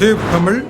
தேவ் தமிழ்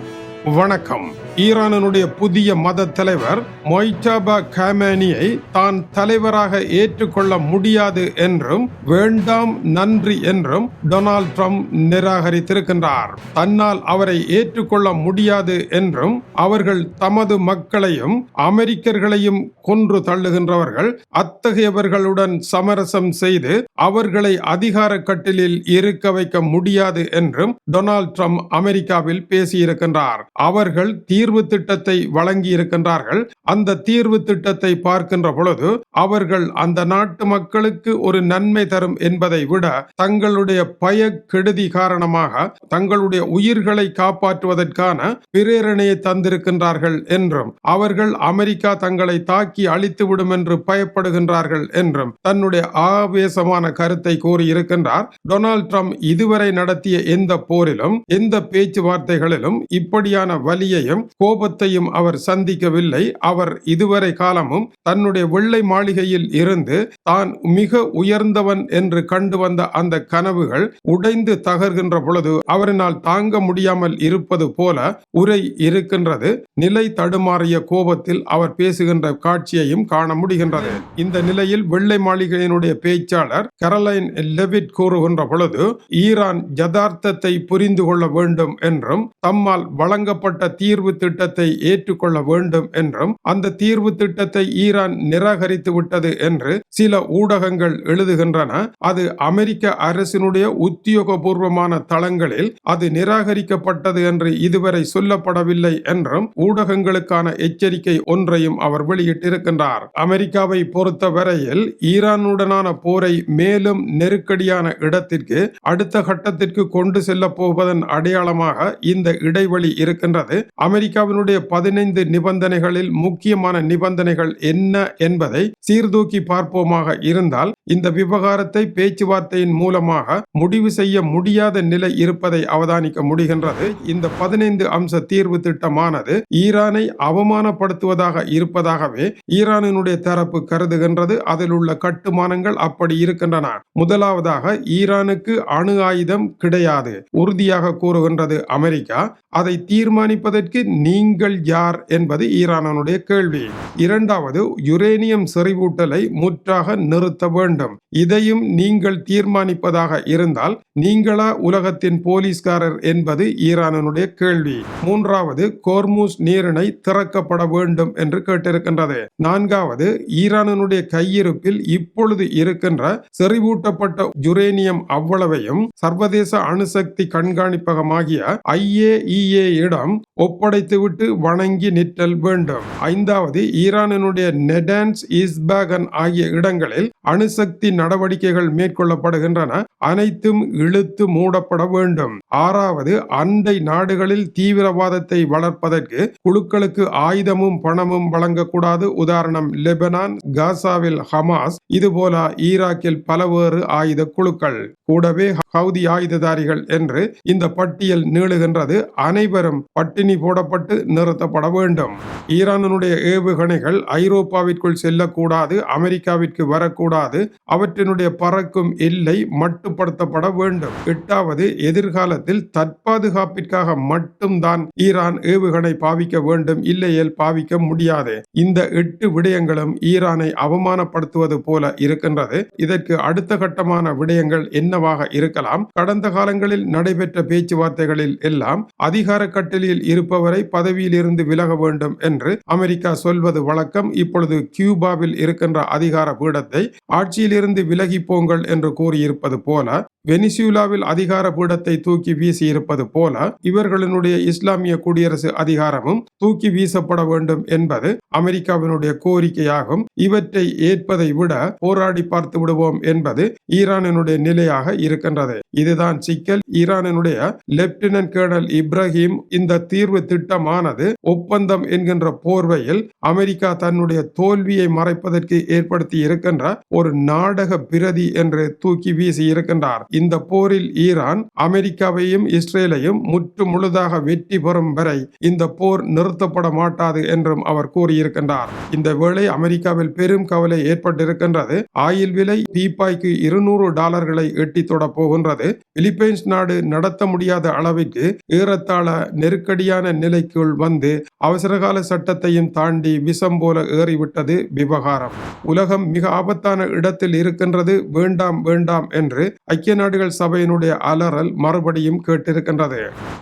வணக்கம். ஈரானுடைய புதிய மத தலைவர் மொய்டபா காமேனியை தான் தலைவராக ஏற்றுக்கொள்ள முடியாது என்றும் வேண்டாம் நன்றி என்றும் டொனால்ட் ட்ரம்ப் நிராகரித்திருக்கின்றார். தன்னால் அவரை ஏற்றுக்கொள்ள முடியாது என்றும் அவர்கள் தமது மக்களையும் அமெரிக்கர்களையும் கொன்று தள்ளுகின்றவர்கள், அத்தகையவர்களுடன் சமரசம் செய்து அவர்களை அதிகார கட்டிலில் இருக்க வைக்க முடியாது என்றும் டொனால்ட் ட்ரம்ப் அமெரிக்காவில் பேசியிருக்கின்றார். அவர்கள் தீர்வு திட்டத்தை வழங்கி இருக்கின்றார்கள். அந்த தீர்வு திட்டத்தை பார்க்கின்ற பொழுது அவர்கள் அந்த நாட்டு மக்களுக்கு ஒரு நன்மை தரும் என்பதை விட தங்களுடைய பய கெடுதி காரணமாக தங்களுடைய உயிர்களை காப்பாற்றுவதற்கான பிரேரணையை தந்திருக்கின்றார்கள் என்றும் அவர்கள் அமெரிக்கா தங்களை தாக்கி அழித்துவிடும் என்று பயப்படுகின்றார்கள் என்றும் தன்னுடைய ஆவேசமான கருத்தை கூறியிருக்கின்றார். டொனால்ட் ட்ரம்ப் இதுவரை நடத்திய எந்த போரிலும் எந்த பேச்சுவார்த்தைகளிலும் இப்படியான வலியையும் கோபத்தையும் அவர் சந்திக்கவில்லை. அவர் இதுவரை காலமும் தன்னுடைய வெள்ளை மாளிகையில் இருந்து தான் மிக உயர்ந்தவன் என்று கண்டு வந்த அந்த கனவுகள் உடைந்து தகர்கின்ற பொழுது அவரினால் தாங்க முடியாமல் இருப்பது போல உரை இருக்கின்றது. நிலை தடுமாறிய கோபத்தில் அவர் பேசுகின்ற காட்சியையும் காண முடிகின்றது. இந்த நிலையில் வெள்ளை மாளிகையினுடைய பேச்சாளர் கரோலைன் லெவிட் கூறுகின்ற பொழுது ஈரான் யதார்த்தத்தை புரிந்து கொள்ள வேண்டும் என்றும் தம்மால் வழங்கப்பட்ட தீர்வு திட்டத்தை ஏற்றுக்கொள்ள வேண்டும் என்றும் அந்த தீர்வு திட்டத்தை ஈரான் நிராகரித்து விட்டது என்று சில ஊடகங்கள் எழுதுகின்றன. அது அமெரிக்க அரசினுடைய உத்தியோகபூர்வமான தளங்களில் அது நிராகரிக்கப்பட்டது என்று இதுவரை சொல்லப்படவில்லை என்றும் ஊடகங்களுக்கான எச்சரிக்கை ஒன்றையும் அவர் வெளியிட்டிருக்கின்றார். அமெரிக்காவை பொறுத்த வரையில் ஈரானுடனான போரை மேலும் நெருக்கடியான இடத்திற்கு அடுத்த கட்டத்திற்கு கொண்டு செல்ல போவதன் அடையாளமாக இந்த இடைவெளி இருக்கின்றது. அமெரிக்காவினுடைய 15 நிபந்தனைகளில் முக்கியமான நிபந்தனைகள் என்ன என்பதை சீர்தூக்கி பார்ப்போமாக இருந்தால் இந்த விவகாரத்தை பேச்சுவார்த்தையின் மூலமாக முடிவு செய்ய முடியாத நிலை இருப்பதை அவதானிக்க முடிகின்றது. இந்த 15 அம்ச தீர்வு திட்டமானது ஈரானை அவமானப்படுத்துவதாக இருப்பதாகவே ஈரானினுடைய தரப்பு கருதுகின்றது. அதில் உள்ள கட்டுமானங்கள் அப்படி இருக்கின்றன. முதலாவதாக ஈரானுக்கு அணு ஆயுதம் கிடையாது உறுதியாக கூறுகின்றது அமெரிக்கா. அதை தீர்மானிப்பதற்கு நீங்கள் யார் என்பது ஈரானுடைய கேள்வி. இரண்டாவது, யுரேனியம் செறிவூட்டலை முற்றாக நிறுத்த வேண்டும். இதையும் நீங்கள் தீர்மானிப்பதாக இருந்தால் நீங்களா உலகத்தின் போலீஸ்காரர் என்பது ஈரானுடைய கேள்வி. மூன்றாவது, கோர்முஸ் நீரிணை திறக்கப்பட வேண்டும் என்று கேட்டிருக்கின்றது. நான்காவது, ஈரானுடைய கையிருப்பில் இப்பொழுது இருக்கின்ற செறிவூட்டப்பட்ட யுரேனியம் அவ்வளவையும் சர்வதேச அணுசக்தி கண்காணிப்பகமாகிய IAEA இடம் ஒப்படைத்துவிட்டு வணங்கி நிற்றல் வேண்டும். ஐந்தாவது, ஈரானுடைய நெடான்ஸ், இஸ்பாகன் ஆகிய இடங்களில் அணுசக்தி நடவடிக்கைகள் மேற்கொள்ளப்படுகின்றன. அனைத்தும் இழுத்து மூடப்பட வேண்டும். ஆறாவது, அண்டை நாடுகளில் தீவிரவாதத்தை வளர்ப்பதற்கு குழுக்களுக்கு ஆயுதமும் பணமும் வழங்கக்கூடாது. உதாரணம் லெபனான், காசாவில் ஹமாஸ், இதுபோல ஈராக்கில் பலவேறு ஆயுத குழுக்கள், கூடவே ஹவுதி ஆயுததாரிகள் என்று இந்த பட்டியல் நீளுகின்றது. அனைவரும் பட்டினி போடப்பட்டு நிறுத்தப்பட வேண்டும். ஈரானுடைய ஏவுகணைகள் ஐரோப்பாவிற்குள் செல்லக்கூடாது, அமெரிக்காவிற்கு வரக்கூடாது. அவற்றினுடைய பறக்கும் எல்லை மட்டுப்படுத்தப்பட வேண்டும். எட்டாவது, எதிர்காலத்தில் தற்பாதுகாப்பிற்காக மட்டும்தான் ஈரான் ஏவுகணை பாவிக்க வேண்டும், இல்லையேல் பாவிக்க முடியாது. இந்த 8 விடயங்களும் ஈரானை அவமானப்படுத்துவது போல இருக்கின்றது. இதற்கு அடுத்த கட்டமான விடயங்கள் என்னவாக இருக்கலாம்? கடந்த காலங்களில் நடைபெற்ற பேச்சுவார்த்தைகளில் எல்லாம் அதிகார கட்டளில் இருப்பவரை பதவியில் இருந்து விலக வேண்டும் என்று அமெரிக்கா சொல்வது வழக்கம். இப்பொழுது கியூபாவில் இருக்கின்ற அதிகார பீடத்தை ஆட்சியிலிருந்து விலகி போங்கள் என்று கூறியிருப்பது போல, வெனிசுலாவில் அதிகார பீடத்தை தூக்கி வீசி இருப்பது போல இவர்களுடைய இஸ்லாமிய குடியரசு அதிகாரமும் தூக்கி வீசப்பட வேண்டும் என்பது அமெரிக்காவினுடைய கோரிக்கையாகும். இவற்றை ஏற்பதை விட போராடி பார்த்து விடுவோம் என்பது ஈரானினுடைய நிலையாக இருக்கின்றது. இதுதான் சிக்கல். ஈரானினுடைய லெப்டினன்ட் கர்னல் இப்ராஹிம் இந்த தீர்வு திட்டம் யுத்தமானது ஒப்பந்தம் என்கின்ற போர்வையில் அமெரிக்கா தன்னுடைய தோல்வியை மறைப்பதற்கு ஏற்படுத்தி இருக்கின்ற ஒரு நாடக பிரதி என்று தூக்கி வீசி இருக்கின்றார். இந்த போரில் ஈரான் அமெரிக்காவையும் இஸ்ரேலையும் முற்று முழுதாக வெற்றி பெறும் வரை இந்த போர் நிறுத்தப்பட மாட்டாது என்றும் அவர் கூறியிருக்கின்றார். இந்த வேளை அமெரிக்காவில் பெரும் கவலை ஏற்பட்டிருக்கின்றது. ஆயில் விலை பீப்பாய்க்கு $200 எட்டி தொட போகின்றது. பிலிப்பைன்ஸ் நாடு நடத்த முடியாத அளவிற்கு ஏறத்தாழ நெருக்கடியான நிலைக்குள் வந்து அவசரகால சட்டத்தையும் தாண்டி விஷம் போல ஏறிவிட்டது விவகாரம். உலகம் மிக ஆபத்தான இடத்தில் இருக்கின்றது, வேண்டாம் வேண்டாம் என்று ஐக்கிய நாடுகள் சபையினுடைய அலறல் மறுபடியும் கேட்டிருக்கின்றது.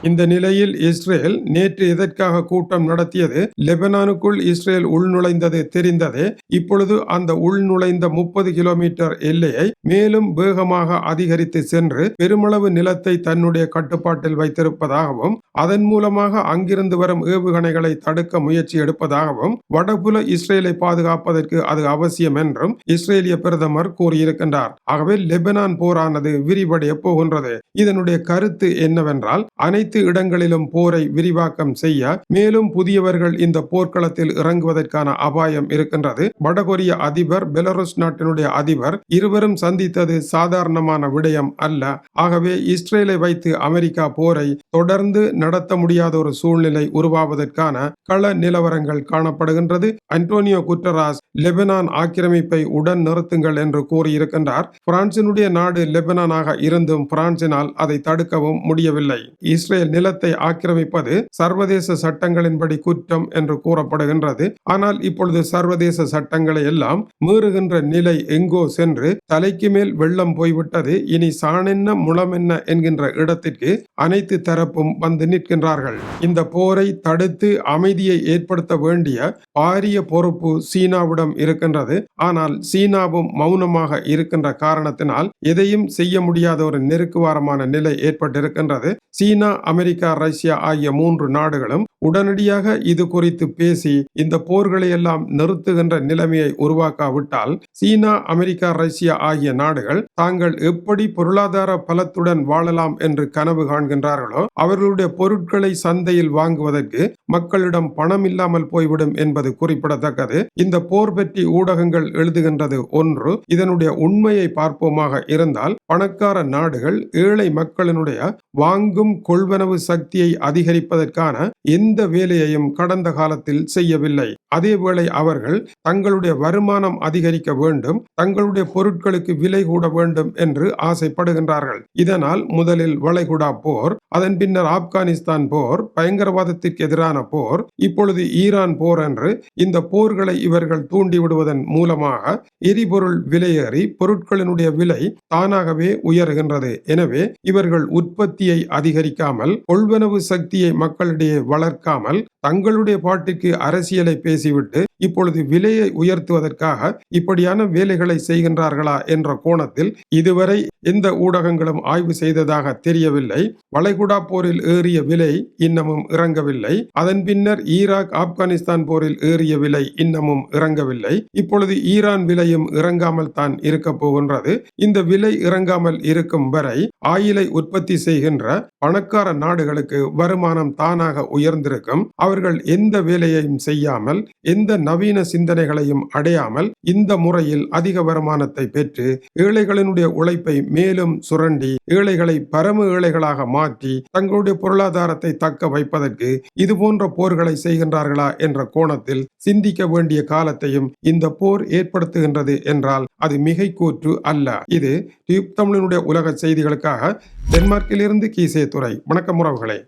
இந்த நிலையில் இஸ்ரேல் நேற்று எதற்காக கூட்டம் நடத்தியது? லெபனானுக்குள் இஸ்ரேல் உள்நுழைந்தது தெரிந்ததே. இப்பொழுது அந்த உள்நுழைந்த 30 கிலோமீட்டர் எல்லையை மேலும் வேகமாக அதிகரித்து சென்று பெருமளவு நிலத்தை தன்னுடைய கட்டுப்பாட்டில் வைத்திருப்பதாகவும் அதன் மூலமாக அங்கிருந்து வரும் ஏவுகணைகளை தடுக்க முயற்சி எடுப்பதாகவும் வடபுல இஸ்ரேலை பாதுகாப்பதற்கு அது அவசியம் என்றும் இஸ்ரேலிய பிரதமர் கூறியிருக்கின்றார். ஆகவே லெபனான் போரானது விரிவடைய போகின்றது. இதனுடைய கருத்து என்னவென்றால் அனைத்து இடங்களிலும் போரை விரிவாக்கம் செய்ய மேலும் புதியவர்கள் இந்த போர்க்களத்தில் இறங்குவதற்கான அபாயம் இருக்கின்றது. வடகொரிய அதிபர், பெலருஸ் நாட்டினுடைய அதிபர் இருவரும் சந்தித்தது சாதாரணமான விடயம் அல்ல. ஆகவே இஸ்ரேலை வைத்து அமெரிக்கா போரை தொடர்ந்து நடத்த முடியாத ஒரு சூழ்நிலை உருவாவதற்கான கள நிலவரங்கள் காணப்படுகின்றது. அன்டோனியோ குட்டராஸ் லெபனான் ஆக்கிரமிப்பை உடன் நிறுத்துங்கள் என்று கூறியிருக்கின்றார். பிரான்சினுடைய நாடு லெபனானாக இருந்தும் பிரான்சினால் அதை தடுக்கவும் முடியவில்லை. இஸ்ரேல் நிலத்தை ஆக்கிரமிப்பது சர்வதேச சட்டங்களின்படி குற்றம் என்று கூறப்படுகின்றது. ஆனால் இப்பொழுது சர்வதேச சட்டங்களை எல்லாம் மீறுகின்ற நிலை எங்கோ சென்று தலைக்கு மேல் வெள்ளம் போய்விட்டது. இனி சாணென்ன முளமென்ன என்கின்ற இடத்திற்கு அனைத்து தரப்பும் வந்து நிற்கின்றார்கள். இந்த போரை தடுத்து அமைதியை ஏற்படுத்த வேண்டிய பாரிய பொறுப்பு சீனாவிடம் இருக்கின்றது. ஆனால் சீனாவும் மௌனமாக இருக்கின்ற காரணத்தினால் எதையும் செய்ய முடியாத ஒரு நெருக்குவாரமான நிலை ஏற்பட்டிருக்கின்றது. சீனா, அமெரிக்கா, ரஷ்யா ஆகிய 3 நாடுகளும் உடனடியாக இது குறித்து பேசி இந்த போர்களை எல்லாம் நிறுத்துகின்ற நிலைமையை உருவாக்காவிட்டால் சீனா, அமெரிக்கா, ரஷ்யா ஆகிய நாடுகள் தாங்கள் எப்படி பொருளாதார பலத்துடன் வாழலாம் என்று கனவு காண்கின்றார்களோ அவர்களுடைய பொருட்களை சந்தையில் வாங்குவதற்கு மக்களிடம் பணம் இல்லாமல் போய்விடும் என்பது குறிப்பிடத்தக்கது. இந்த போர் பற்றி ஊடகங்கள் எழுதுகின்றது ஒன்று. இதனுடைய உண்மையை பார்ப்போமாக இருந்தால் பணக்கார நாடுகள் ஏழை மக்களினுடைய வாங்கும் கொள்வனவு சக்தியை அதிகரிப்பதற்கான எந்த வேலையையும் கடந்த காலத்தில் செய்யவில்லை. அதேவேளை அவர்கள் தங்களுடைய வருமானம் அதிகரிக்க வேண்டும், தங்களுடைய பொருட்களுக்கு விலை கூட வேண்டும் என்று ஆசைப்படுகின்றார்கள். இதனால் முதலில் வளைகுடா போர், அதன் பின்னர் ஆப்கானிஸ்தான் போர், பயங்கரவாதத்திற்கு எதிரான போர், இப்பொழுது ஈரான் போர் என்று இந்த போர்களை இவர்கள் தூண்டிவிடுவதன் மூலமாக எரிபொருள் விலையேறி பொருட்களினுடைய விலை தானாகவே உயர்கின்றது. எனவே இவர்கள் உற்பத்தியை அதிகரிக்காமல், கொள்வனவு சக்தியை மக்களிடையே வளர்க்காமல், தங்களுடைய பாட்டிற்கு அரசியலை பேசிவிட்டு இப்பொழுது விலையை உயர்த்துவதற்காக இப்படியான வேலைகளை செய்கின்றார்களா என்ற கோணத்தில் இதுவரை எந்த ஊடகங்களும் ஆய்வு செய்ததாக தெரியவில்லை. வளைகுடா போரில் ஏறிய விலை இன்னமும் இறங்கவில்லை. அதன் பின்னர் ஈராக், ஆப்கானிஸ்தான் போரில் ஏறிய விலை இன்னமும் இறங்கவில்லை. இப்பொழுது ஈரான் விலையும் இறங்காமல் தான் இருக்க போகின்றது. இந்த விலை இறங்காமல் இருக்கும் வரை ஆயிலை உற்பத்தி செய்கின்ற பணக்கார நாடுகளுக்கு வருமானம் தானாக உயர்ந்திருக்கும். அவர்கள் எந்த வேலையையும் செய்யாமல், எந்த நவீன சிந்தனைகளையும் அடையாமல் இந்த முறையில் அதிக வருமானத்தை பெற்று ஏழைகளினுடைய உழைப்பை மேலும் சுரண்டி ஏழைகளை பரம ஏழைகளாக மாற்றி தங்களுடைய பொருளாதாரத்தை தக்க வைப்பதற்கு இது போன்ற போர்களை செய்கின்றார்களா என்ற கோணத்தில் சிந்திக்க வேண்டிய காலத்தையும் இந்த போர் ஏற்படுத்துகின்றது என்றால் அது மிகை கூற்று அல்ல. இது டியூப் தமிழினுடைய உலக செய்திகளுக்காக டென்மார்க்கிலிருந்து கீசே துரை. வணக்கம் உறவுகளே.